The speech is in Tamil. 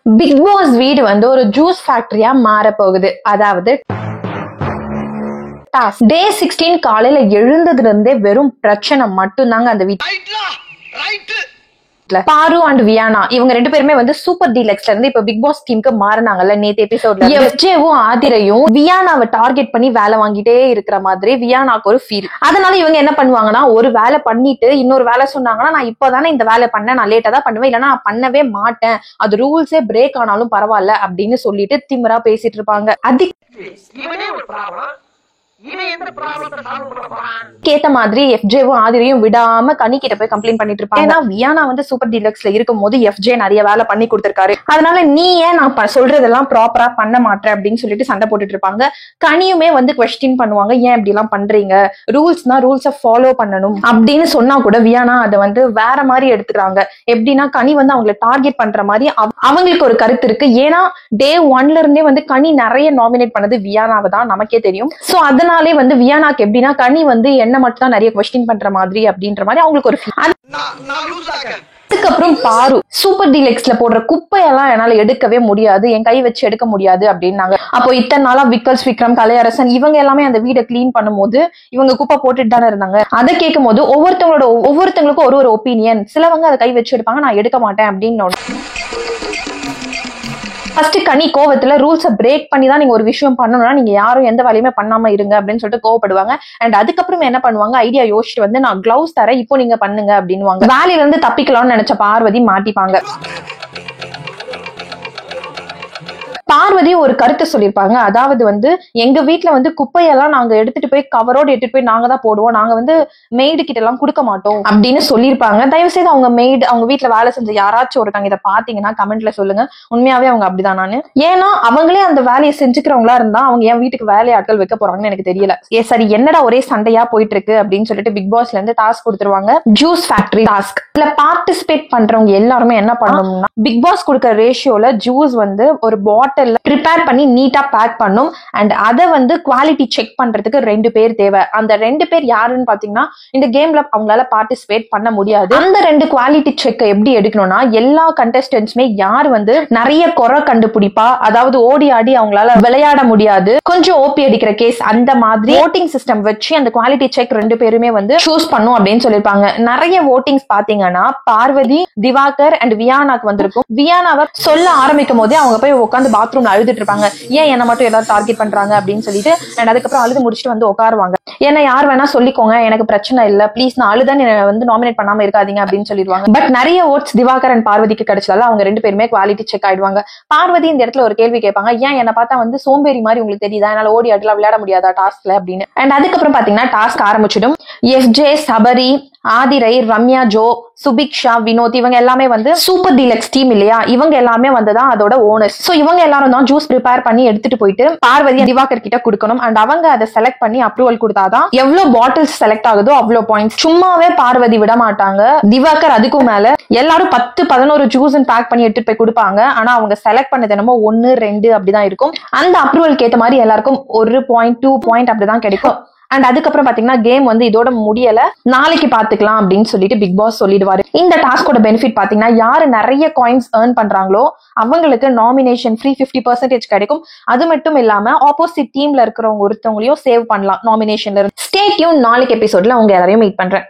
பிக் பாஸ் வீடு வந்து ஒரு ஜூஸ் ஃபேக்டரியா மாற போகுது. அதாவது டே 16 காலையில எழுந்ததுல இருந்தே வெறும் பிரச்சனை மட்டும்தாங்க அந்த வீட்டு. பாரு அண்ட் வியானா இவங்க ரெண்டு பேருமே வந்து சூப்பர் டீலக்ஸ்ல இருந்து இப்ப பிக் பாஸ் டீமுக்கு மாறினாங்கல்ல நேத்து எபிசோட்ல. எஃப்ஜேவும் ஆதிரையும் வியானாவை டார்கெட் பண்ணி வேலை வாங்கிட்டே இருக்கிற மாதிரி வியானாக்கு ஒரு ஃபீல். அதனால இவங்க என்ன பண்ணுவாங்கன்னா, ஒரு வேலை பண்ணிட்டு இன்னொரு வேலை சொன்னாங்கன்னா, நான் இப்பதானே இந்த வேலை பண்ணேன், நான் லேட்டா தான் பண்ணுவேன், இல்லன்னா நான் பண்ணவே மாட்டேன், அது ரூல்ஸே பிரேக் ஆனாலும் பரவாயில்ல அப்படின்னு சொல்லிட்டு திமிரா பேசிட்டு இருப்பாங்க. கேட்ட மாதிரி எஃப்ஜேவும் ஆதிரையும் விடாம கனி கிட்ட போய் கம்ப்ளைண்ட் பண்ணிட்டு இருப்பாங்க. ஏன்னா வியானா வந்து சூப்பர் டீலக்ஸ்ல இருக்கும் போது எஃப்ஜே நிறைய வேலை பண்ணி கொடுத்திருக்காரு, அதனால நீ ஏன் நான் சொல்றதெல்லாம் ப்ராப்பரா பண்ண மாட்டேன் அப்படின்னு சொல்லிட்டு சண்டை போட்டுட்டு இருப்பாங்க. கனியுமே வந்து குவெஸ்டின் பண்ணுவாங்க, ஏன் இப்படி எல்லாம் பண்றீங்க, ரூல்ஸ்னா ரூல்ஸை ஃபாலோ பண்ணணும் அப்படின்னு சொன்னா கூட வியானா அதை வந்து வேற மாதிரி எடுத்துக்கிறாங்க. எப்படின்னா கனி வந்து அவங்களை டார்கெட் பண்ற மாதிரி அவங்களுக்கு ஒரு கருத்து இருக்கு. ஏன்னா டே 1ல இருந்தே வந்து கனி நிறைய நாமினேட் பண்ணது வியானாவை தான், நமக்கே தெரியும். சோ அதனாலே வந்து வியானாக்கு எப்படின்னா கனி வந்து என்ன மட்டும் தான் நிறைய குவெஸ்டின் பண்ற மாதிரி அப்படின்ற மாதிரி அவங்களுக்கு ஒரு அதுக்கப்புறம் பாரு சூப்பர் டீலக்ஸ்ல போடுற குப்பையெல்லாம் என்னால எடுக்கவே முடியாது, என் கை வச்சு எடுக்க முடியாது அப்படின்னாங்க. அப்போ இத்தனை நாளா விக்கல்ஸ், விக்ரம், கலையரசன் இவங்க எல்லாமே அந்த வீடை கிளீன் பண்ணும்போது இவங்க குப்பை போட்டுட்டு தானே இருந்தாங்க. அதை கேட்கும் போது ஒவ்வொருத்தவங்களுக்கும் ஒரு ஒப்பீனியன். சிலவங்க அதை கை வச்சு எடுப்பாங்க, நான் எடுக்க மாட்டேன் அப்படின்னு. ஃபர்ஸ்ட் கனி கோவத்துல ரூல்ஸை பிரேக் பண்ணி தான் நீங்க ஒரு விஷயம் பண்ணணும்னா நீங்க யாரும் எந்த வேலையுமே பண்ணாம இருங்க அப்படின்னு சொல்லிட்டு கோவப்படுவாங்க. அண்ட் அதுக்கப்புறம் என்ன பண்ணுவாங்க, ஐடியா யோசிச்சுட்டு வந்து நான் கிளவுஸ் தரேன் இப்போ நீங்க பண்ணுங்க அப்படின்னு வேலையில இருந்து தப்பிக்கலாம்னு நினைச்ச பார்வதி மாட்டிப்பாங்க. பார்வதி ஒரு கருத்தை சொல்லியிருப்பாங்க, அதாவது வந்து எங்க வீட்டுல வந்து குப்பையெல்லாம் நாங்க எடுத்துட்டு போய் கவரோடு எடுத்துட்டு போய் நாங்க தான் போடுவோம், நாங்க வந்து மெய்டு கிட்ட எல்லாம் கொடுக்க மாட்டோம் அப்படின்னு சொல்லியிருப்பாங்க. தயவு செய்து அவங்க வீட்டுல வேலை செஞ்ச யாராச்சும் ஒருத்தவங்க இதை பாத்தீங்கன்னா கமெண்ட்ல சொல்லுங்க, உண்மையாவே அவங்க அப்படிதான். நானு ஏன்னா அவங்களே அந்த வேலையை செஞ்சுக்கிறவங்களா இருந்தா அவங்க என் வீட்டுக்கு வேலையாட்கள் வைக்க போறாங்கன்னு எனக்கு தெரியல. சரி என்னடா ஒரே சண்டையா போயிட்டு இருக்கு அப்படின்னு சொல்லிட்டு பிக் பாஸ்ல இருந்து டாஸ்க் கொடுத்துருவாங்க, ஜூஸ் ஃபேக்டரி டாஸ்க். இதுல பார்ட்டிசிபேட் பண்றவங்க எல்லாருமே என்ன பண்ணணும்னா, பிக் பாஸ் கொடுக்குற ரேஷியோல ஜூஸ் வந்து ஒரு பாட்டில் ப்ரிப்பேர் பண்ணி நீட்டா பேக் பண்ணும். அண்ட் அதை வந்து குவாலிட்டி செக் பண்றதுக்கு 2 பேர் தேவை. அந்த 2 பேர் யாருன்னு பாத்தீங்கன்னா, இந்த கேம்ல அவங்களால பார்ட்டிசிபேட் பண்ண முடியாது. அந்த 2 குவாலிட்டி செக் எப்படி எடுக்கணும்னா, எல்லா கண்டஸ்டன்ட்ஸுமே யார் வந்து நிறைய குறை கண்டுபிடிப்பா, அதாவது ஓடி ஆடி அவங்களால விளையாட முடியாது, கொஞ்சம் ஓபி அடிக்கிற கேஸ், அந்த மாதிரி ஓட்டிங் சிஸ்டம் வச்சு அந்த குவாலிட்டி செக் 2 பேருமே வந்து சூஸ் பண்ணும் அப்படின்னு சொல்லிருப்பாங்க. நிறைய ஓட்டிங்ஸ் பாத்தீங்கன்னா பார்வதி, திவாகர் அண்ட் வியானாக்கு வந்திருக்கும். வியானாவை சொல்ல ஆரம்பிக்கும் போதே அவங்க போய் உட்காந்து பாத்ரூம்ல அழுதுட்டு இருப்பாங்க, ஏன் என்ன மட்டும் எல்லாரும் டார்கெட் பண்றாங்க அப்படின்னு சொல்லிட்டு. அண்ட் அதுக்கப்புறம் அழுது முடிச்சுட்டு வந்து உட்காருவாங்க, ஏன்னா யார் வேணா சொல்லிக்கோங்க, எனக்கு பிரச்சனை இல்ல, ப்ளீஸ் நான் அழுதான் வந்து நாமினேட் பண்ணாம இருக்காதீங்க அப்படின்னு சொல்லிடுவாங்க. பட் நிறைய ஓட்ஸ் திவாகர் அண்ட் பார்வதிக்கு கிடைச்சதால அவங்க 2 பேருமே குவாலிட்டி செக் ஆயிடுவாங்க. பார்வதி இந்த இடத்துல ஒரு கேள்வி கேட்பாங்க, ஏன் என்ன பார்த்தா வந்து சோம்பேறி மாதிரி உங்களுக்கு தெரியுதா, என்னால ஓடி ஆடலாம் விளையாட முடியாதா டாஸ்க்ல அப்படின்னு. அண்ட் அதுக்கப்புறம் பாத்தீங்கன்னா டாஸ்க் ஆரம்பிச்சிடும். எஃப்ஜே, சபரி, ஆதிரை, ரம்யா, ஜோ, சுபிக்ஷா, வினோத் இவங்க எல்லாமே வந்து சூப்பர் டீலக்ஸ் டீம் இல்லையா, இவங்க எல்லாமே வந்துதான் அதோட ஓனர்ஸ். சோ இவங்க எல்லாரும் தான் ஜூஸ் ப்ரிப்பேர் பண்ணி எடுத்துட்டு போயிட்டு பார்வதி திவாகர் கிட்ட கொடுக்கணும். அண்ட் அவங்க அதை செலக்ட் பண்ணி அப்ரூவல் கொடுத்தாதான் எவ்வளவு பாட்டில்ஸ் செலக்ட் ஆகுதோ அவ்வளவு பாயிண்ட்ஸ். சும்மாவே பார்வதி விட மாட்டாங்க, திவாகர் அதுக்கும் மேல எல்லாரும் 10-11 ஜூஸ் பேக் பண்ணி எடுத்துட்டு போய் கொடுப்பாங்க. ஆனா அவங்க செலக்ட் பண்ணது என்னமோ 1-2 அப்படிதான் இருக்கும். அந்த அப்ரூவல் ஏத்த மாதிரி எல்லாருக்கும் 1 பாயிண்ட் 2 பாயிண்ட் அப்படிதான் கிடைக்கும். அண்ட் அதுக்கப்புறம் பாத்தீங்கன்னா கேம் வந்து இதோட முடியல, நாளைக்கு பாத்துக்கலாம் அப்படின்னு சொல்லிட்டு பிக் பாஸ் சொல்லிடுவாரு. இந்த டாஸ்கோட பெனிஃபிட் பாத்தீங்கன்னா, யாரு நிறைய காயின்ஸ் ஏர்ன் பண்றாங்களோ அவங்களுக்கு நாமினேஷன் ஃப்ரீ 50% கிடைக்கும். அது மட்டும் இல்லாம ஆப்போசிட் டீம்ல இருக்கிறவங்க ஒருத்தவங்களையும் சேவ் பண்ணலாம் நாமினேஷன்ல இருந்து. ஸ்டே டியூன், நாளைக்கு எபிசோட்ல உங்க எல்லாரையும் மீட் பண்றேன்.